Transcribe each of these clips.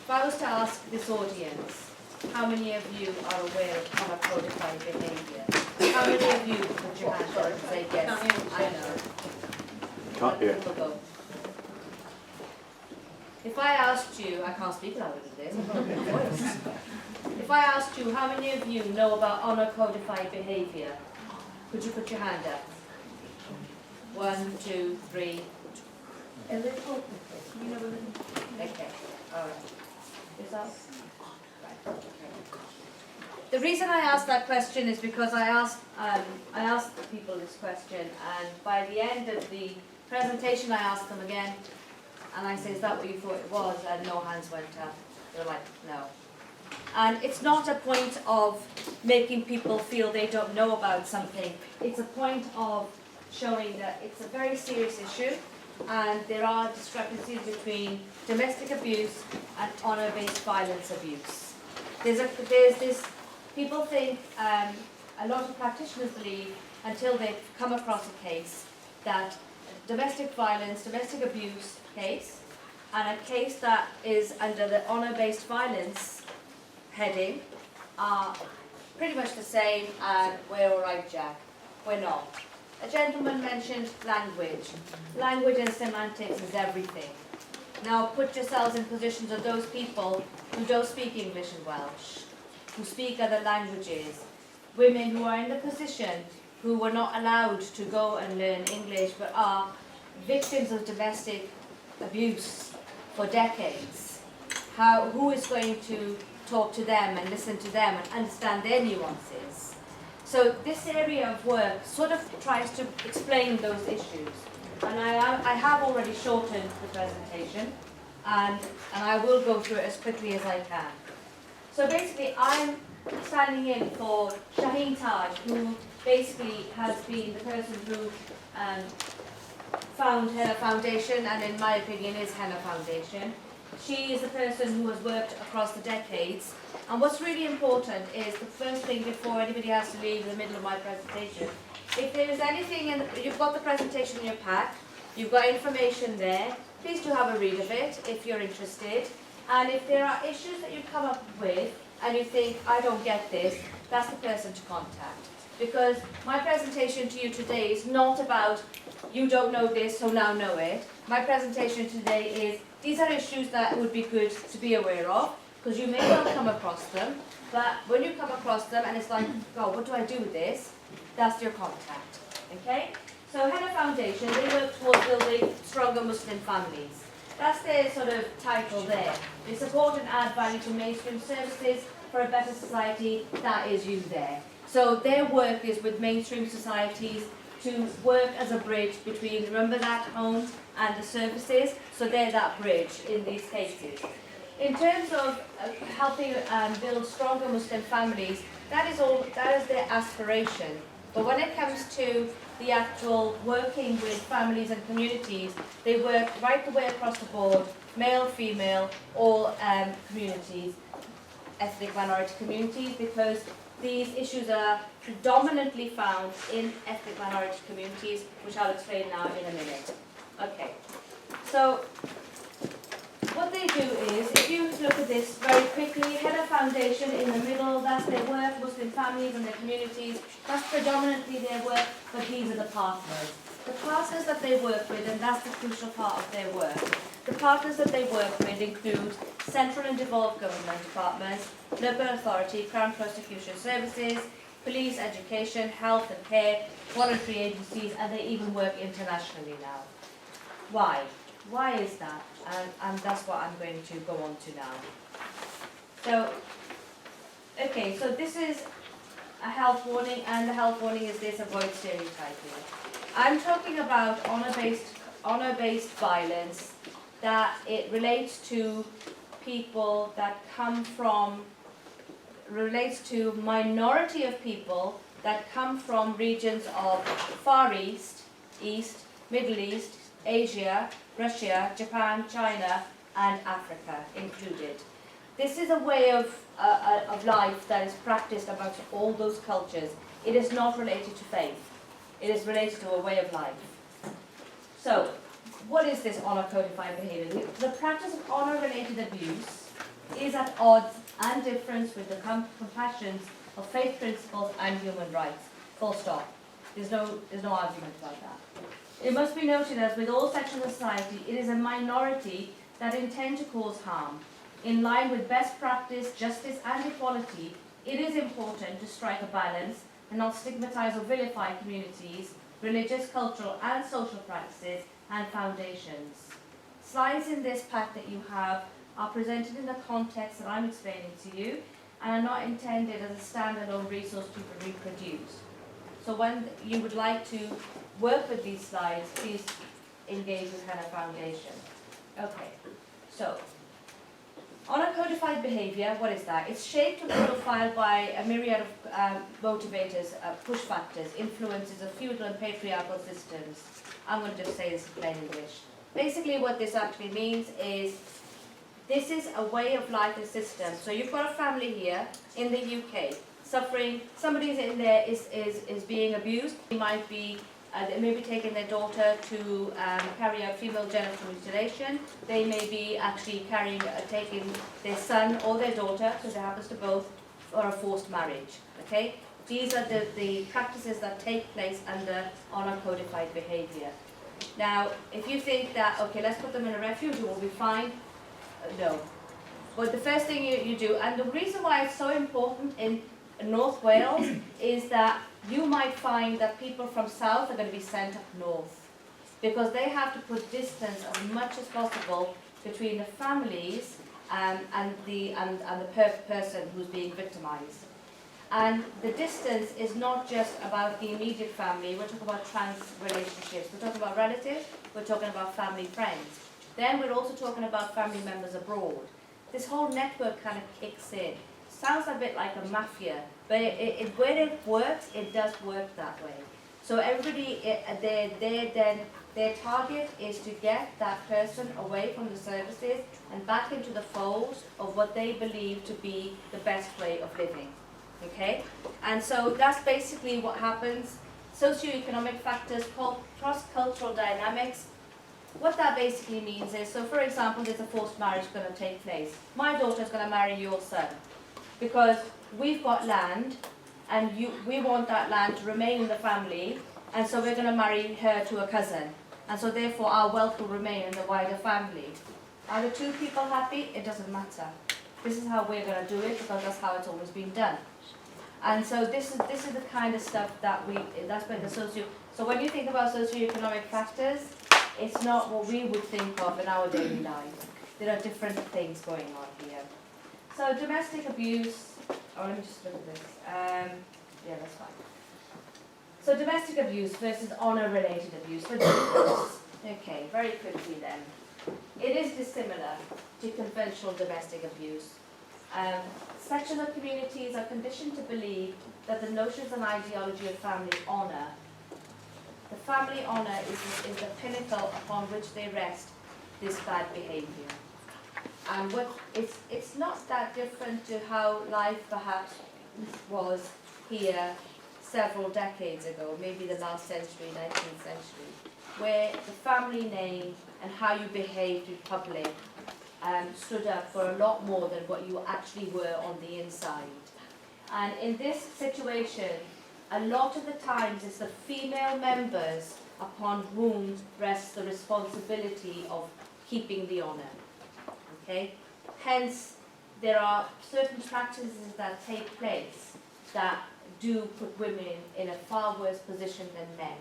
If I was to ask this audience, how many of you are aware of unappropriate behaviour? How many of you put your hand up and say, yes, I know? Can't hear. People go. If I asked you, I can't speak louder than this, I've got a big voice. If I asked you, how many of you know about unappropriate behaviour? Could you put your hand up? 1, 2, 3. A little. You know a little? Okay, all right. Yourself? Right. Okay. The reason I asked that question is because I asked the people this question, and by the end of the presentation I asked them again, and I said, is that what you thought it was? And no hands went up. They were like, no. And it's not a point of making people feel they don't know about something. It's a point of showing that it's a very serious issue, and there are discrepancies between domestic abuse and honour-based violence abuse. There's this, people think, a lot of practitioners believe, until they've come across a case, that domestic violence, domestic abuse case, and a case that is under the honour-based violence heading are pretty much the same, and we're all right, Jack. We're not. A gentleman mentioned language. Language and semantics is everything. Now put yourselves in positions of those people who don't speak English and Welsh, who speak other languages, women who are in the position who were not allowed to go and learn English but are victims of domestic abuse for decades. Who is going to talk to them and listen to them and understand their nuances? So this area of work sort of tries to explain those issues. And I have already shortened the presentation, and I will go through it as quickly as I can. So basically I'm standing in for Shaheen Taj, who basically has been the person who found Henna Foundation, and in my opinion is Henna Foundation. She is the person who has worked across the decades, and what's really important is the first thing before anybody has to leave in the middle of my presentation, if there is anything, you've got the presentation in your pack, you've got information there, please do have a read of it if you're interested, and if there are issues that you come up with and you think, I don't get this, that's the person to contact. Because my presentation to you today is not about, you don't know this, so now know it. My presentation today is, these are issues that would be good to be aware of, because you may well come across them, but when you come across them and it's like, oh, what do I do with this? That's your contact, okay? So Henna Foundation, they work towards building stronger Muslim families. That's their sort of title there. They support and add value to mainstream services for a better society. That is you there. So their work is with mainstream societies to work as a bridge between, remember that, home and the services, so they're that bridge in these cases. In terms of helping build stronger Muslim families, that is their aspiration. But when it comes to the actual working with families and communities, they work right the way across the board, male, female, all communities, ethnic minority communities, because these issues are predominantly found in ethnic minority communities, which I'll explain now in a minute. Okay, so what they do is, if you look at this very quickly, Henna Foundation in the middle, that's their work, Muslim families and their communities, that's predominantly their work, but these are the partners. The partners that they work with, and that's the crucial part of their work. The partners that they work with include central and devolved government departments, local authority, Crown Prosecution Services, police, education, health and care, voluntary agencies, and they even work internationally now. Why? Why is that? And that's what I'm going to go on to now. So, okay, so this is a health warning, and the health warning is this: avoid stereotyping. I'm talking about honour-based violence, that it relates to people that come from, relates to minority of people that come from regions of Far East, East, Middle East, Asia, Russia, Japan, China, and Africa included. This is a way of life that is practiced amongst all those cultures. It is not related to faith. It is related to a way of life. So, what is this honour codified behaviour? The practice of honour-related abuse is at odds and difference with the compassions of faith principles and human rights. Full stop. There's no argument about that. It must be noted, as with all sections of society, it is a minority that intend to cause harm. In line with best practice, justice and equality, it is important to strike a balance and not stigmatise or vilify communities, religious, cultural and social practices and foundations. Slides in this pack that you have are presented in the context that I'm explaining to you and are not intended as a standalone resource to be reproduced. So when you would like to work with these slides, please engage with Hannah Foundation. Okay, so honor codified behaviour, what is that? It's shaped and profiled by a myriad of motivators, push factors, influences of feudal and patriarchal systems. I'm going to just say this in plain English. Basically what this actually means is this is a way of life and system. So you've got a family here in the UK suffering, somebody's in there is being abused. They might be they may be taking their daughter to carry out female genital mutilation. They may be actually taking their son or their daughter, because it happens to both, for a forced marriage. Okay, these are the practices that take place under honor codified behaviour. Now, if you think that okay, let's put them in a refuge, it will be fine. No. But the first thing you do, and the reason why it's so important in North Wales is that you might find that people from south are going to be sent up north because they have to put distance as much as possible between the families and the person who's being victimized. And the distance is not just about the immediate family. We're talking about trans relationships. We're talking about relatives. We're talking about family friends. Then we're also talking about family members abroad. This whole network kind of kicks in. Sounds a bit like a mafia, but when it works, it does work that way. So everybody, their target is to get that person away from the services and back into the fold of what they believe to be the best way of living. Okay, and so that's basically what happens. Socioeconomic factors, cross-cultural dynamics. What that basically means is, so for example, there's a forced marriage going to take place. My daughter's going to marry your son because we've got land and we want that land to remain in the family, and so we're going to marry her to a cousin, and so therefore our wealth will remain in the wider family. Are the two people happy? It doesn't matter. This is how we're going to do it because that's how it's always been done. And so this is the kind of stuff that that's where the so when you think about socioeconomic factors, it's not what we would think of in our daily life. There are different things going on here. So domestic abuse, let me just look at this. Yeah, that's fine. So domestic abuse versus honour-related abuse. For divorce. Okay, very quickly then. It is dissimilar to conventional domestic abuse. Sections of communities are conditioned to believe that the notions and ideology of family honour, the family honour is the pinnacle upon which they rest this bad behaviour. And it's not that different to how life perhaps was here several decades ago, maybe the last century, 19th century, where the family name and how you behaved in public stood up for a lot more than what you actually were on the inside. And in this situation, a lot of the times it's the female members upon whom rests the responsibility of keeping the honour. Okay? Hence, there are certain practices that take place that do put women in a far worse position than men.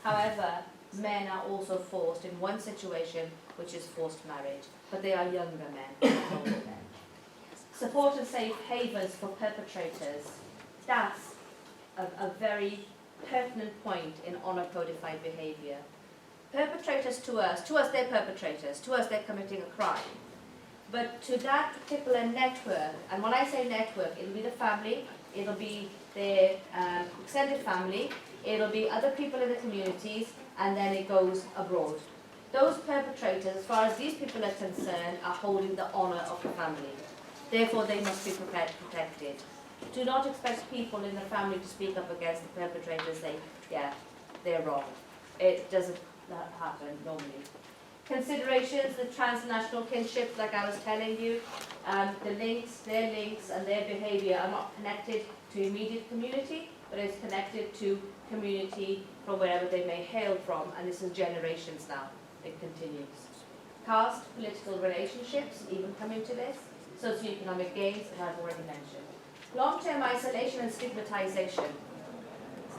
However, men are also forced in one situation, which is forced marriage, but they are younger men, not older men. Support and safe havens for perpetrators. That's a very pertinent point in honour codified behaviour. Perpetrators to us they're perpetrators, to us they're committing a crime. But to that particular network, and when I say network, it'll be the family, it'll be their extended family, it'll be other people in the communities, and then it goes abroad. Those perpetrators, as far as these people are concerned, are holding the honour of the family. Therefore, they must be protected. Do not expect people in the family to speak up against the perpetrators, say, yeah, they're wrong. It doesn't happen normally. Considerations, the transnational kinship, like I was telling you, their links and their behaviour are not connected to immediate community, but it's connected to community from wherever they may hail from, and this is generations now. It continues. Caste, political relationships even come into this. Socioeconomic gains, as I've already mentioned. Long-term isolation and stigmatization.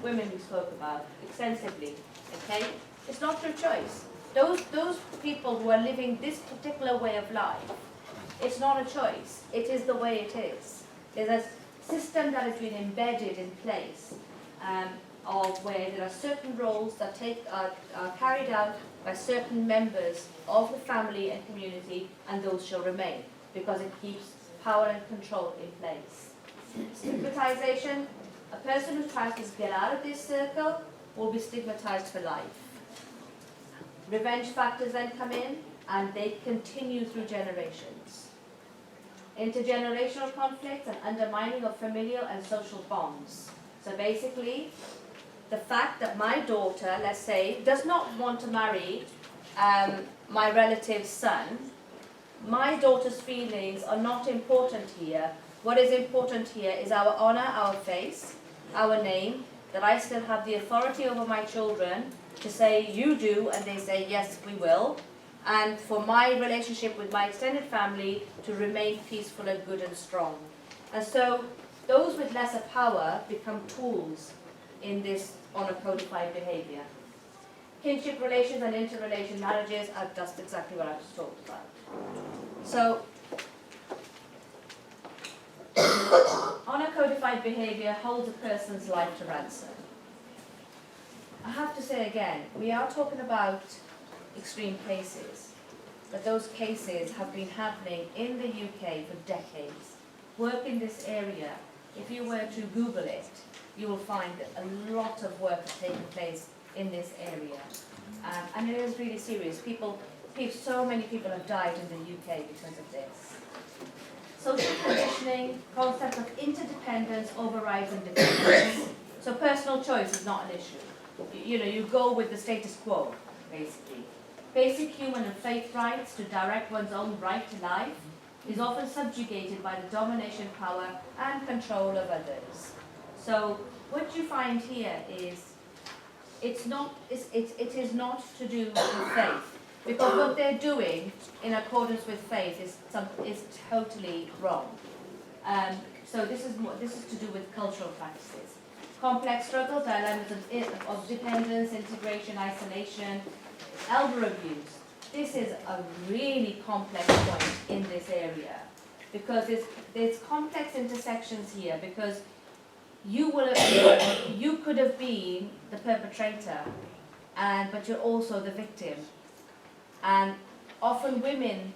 Women we spoke about extensively. Okay? It's not your choice. Those people who are living this particular way of life, it's not a choice. It is the way it is. There's a system that has been embedded in place of where there are certain roles that are carried out by certain members of the family and community, and those shall remain because it keeps power and control in place. Stigmatization, a person who tries to get out of this circle will be stigmatized for life. Revenge factors then come in, and they continue through generations. Intergenerational conflicts and undermining of familial and social bonds. So basically, the fact that my daughter, let's say, does not want to marry my relative's son, my daughter's feelings are not important here. What is important here is our honour, our face, our name, that I still have the authority over my children to say, you do, and they say, yes, we will. And for my relationship with my extended family to remain peaceful and good and strong. And so those with lesser power become tools in this honour-codified behaviour. Kinship relations and interrelation marriages are just exactly what I just talked about. So, honour-codified behaviour holds a person's life to ransom. I have to say again, we are talking about extreme cases, but those cases have been happening in the UK for decades. Work in this area, if you were to Google it, you will find that a lot of work has taken place in this area. And it is really serious. So many people have died in the UK because of this. Social conditioning, concept of interdependence overrides independence. So personal choice is not an issue. You go with the status quo, basically. Basic human and faith rights to direct one's own right to life is often subjugated by the domination, power, and control of others. So what you find here is it is not to do with faith, because what they're doing in accordance with faith is totally wrong. So this is to do with cultural practices. Complex struggle, dilemmas of dependence, integration, isolation, elder abuse. This is a really complex point in this area, because there's complex intersections here, because you could have been the perpetrator, but you're also the victim. And often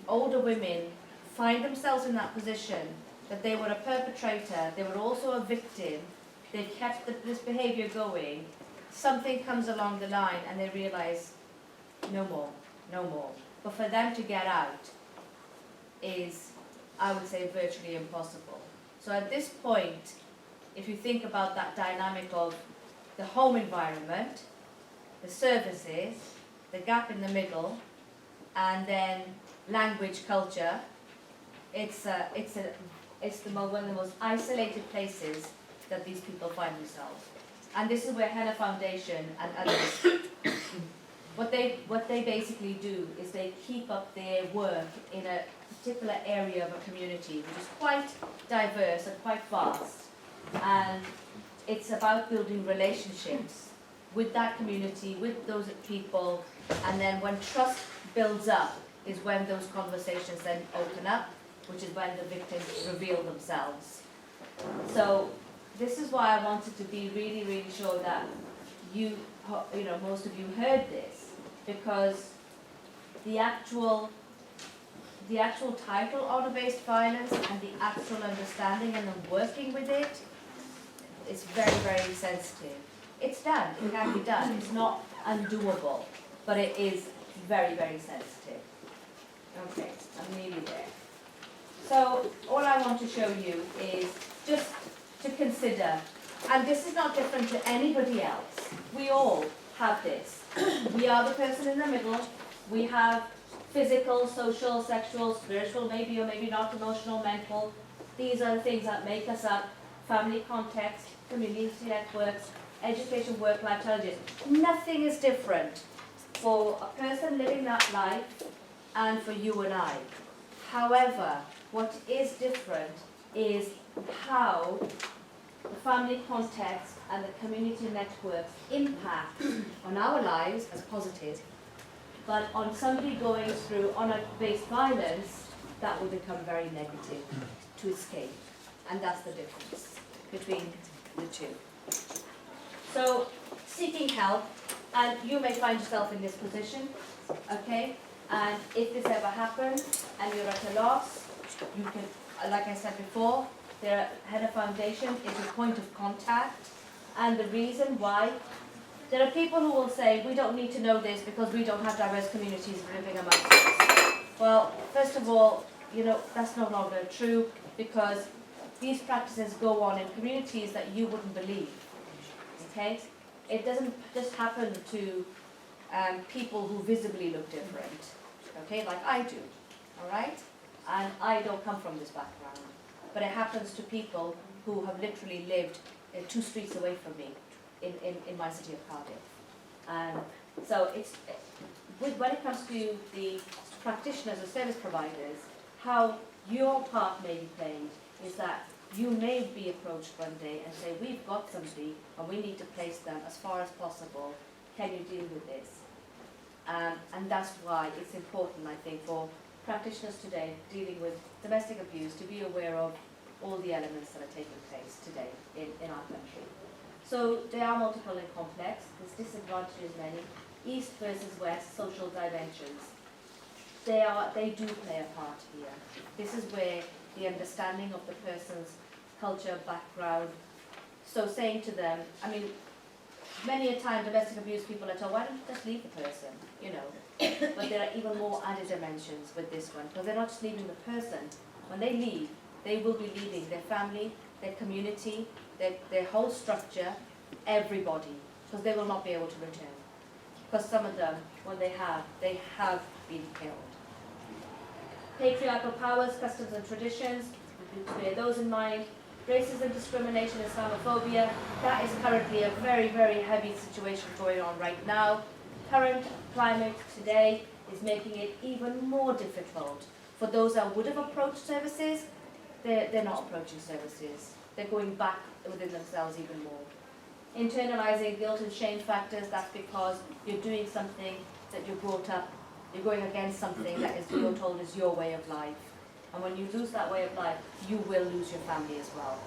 older women, find themselves in that position, that they were a perpetrator, they were also a victim, they kept this behaviour going, something comes along the line and they realise, no more. But for them to get out is, I would say, virtually impossible. So at this point, if you think about that dynamic of the home environment, the services, the gap in the middle, and then language, culture, it's one of the most isolated places that these people find themselves. And this is where Henna Foundation and others, what they basically do is they keep up their work in a particular area of a community, which is quite diverse and quite vast. And it's about building relationships with that community, with those people, and then when trust builds up is when those conversations then open up, which is when the victims reveal themselves. So this is why I wanted to be really, really sure that most of you heard this, because the actual title, honour-based violence, and the actual understanding and then working with it is very, very sensitive. It's done, it can be done, it's not undoable, but it is very, very sensitive. Okay, I'm nearly there. So all I want to show you is just to consider, and this is not different to anybody else. We all have this. We are the person in the middle. We have physical, social, sexual, spiritual, maybe or maybe not, emotional, mental. These are the things that make us up. Family context, community networks, education, work-life challenges. Nothing is different for a person living that life and for you and I. However, what is different is how the family context and the community networks impact on our lives as positive, but on somebody going through honor-based violence, that will become very negative to escape. And that's the difference between the two. So, seeking help, and you may find yourself in this position, okay? And if this ever happens and you're at a loss, you can, like I said before, the head of foundation is a point of contact. And the reason why, there are people who will say, we don't need to know this because we don't have diverse communities living amongst us. Well, first of all, you know, that's no longer true, because these practices go on in communities that you wouldn't believe, okay? It doesn't just happen to people who visibly look different, okay, like I do, all right? And I don't come from this background, but it happens to people who have literally lived 2 streets away from me in my city of Cardiff. So it's, when it comes to the practitioners or service providers, how your part may be played is that you may be approached one day and say, we've got somebody and we need to place them as far as possible. Can you deal with this? And that's why it's important, I think, for practitioners today dealing with domestic abuse to be aware of all the elements that are taking place today in our country. So they are multiple and complex. There's disadvantages many. East versus west, social dimensions. They do play a part here. This is where the understanding of the person's culture, background. So saying to them, I mean, many a time domestic abuse people are told, why don't you just leave the person, you know? But there are even more added dimensions with this one, because they're not just leaving the person. When they leave, they will be leaving their family, their community, their whole structure, everybody, because they will not be able to return. Because some of them, when they have been killed. Patriarchal powers, customs and traditions, we need to bear those in mind. Racism, discrimination, Islamophobia, that is currently a very, very heavy situation going on right now. Current climate today is making it even more difficult for those that would have approached services. They're not approaching services. They're going back within themselves even more. Internalizing guilt and shame factors, that's because you're doing something that you're brought up, you're going against something that is you're told is your way of life. And when you lose that way of life, you will lose your family as well.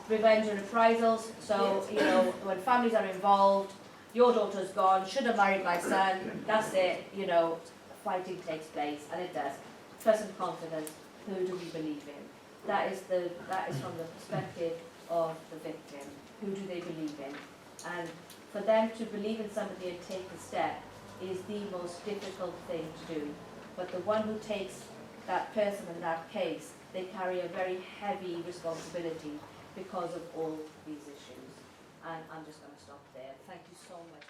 Revenge and reprisals, so, you know, when families are involved, your daughter's gone, should have married my son, that's it, you know, fighting takes place, and it does. Trust and confidence, who do we believe in? That is from the perspective of the victim. Who do they believe in? And for them to believe in somebody and take the step is the most difficult thing to do. But the one who takes that person in that case, they carry a very heavy responsibility because of all these issues. And I'm just going to stop there. Thank you so much.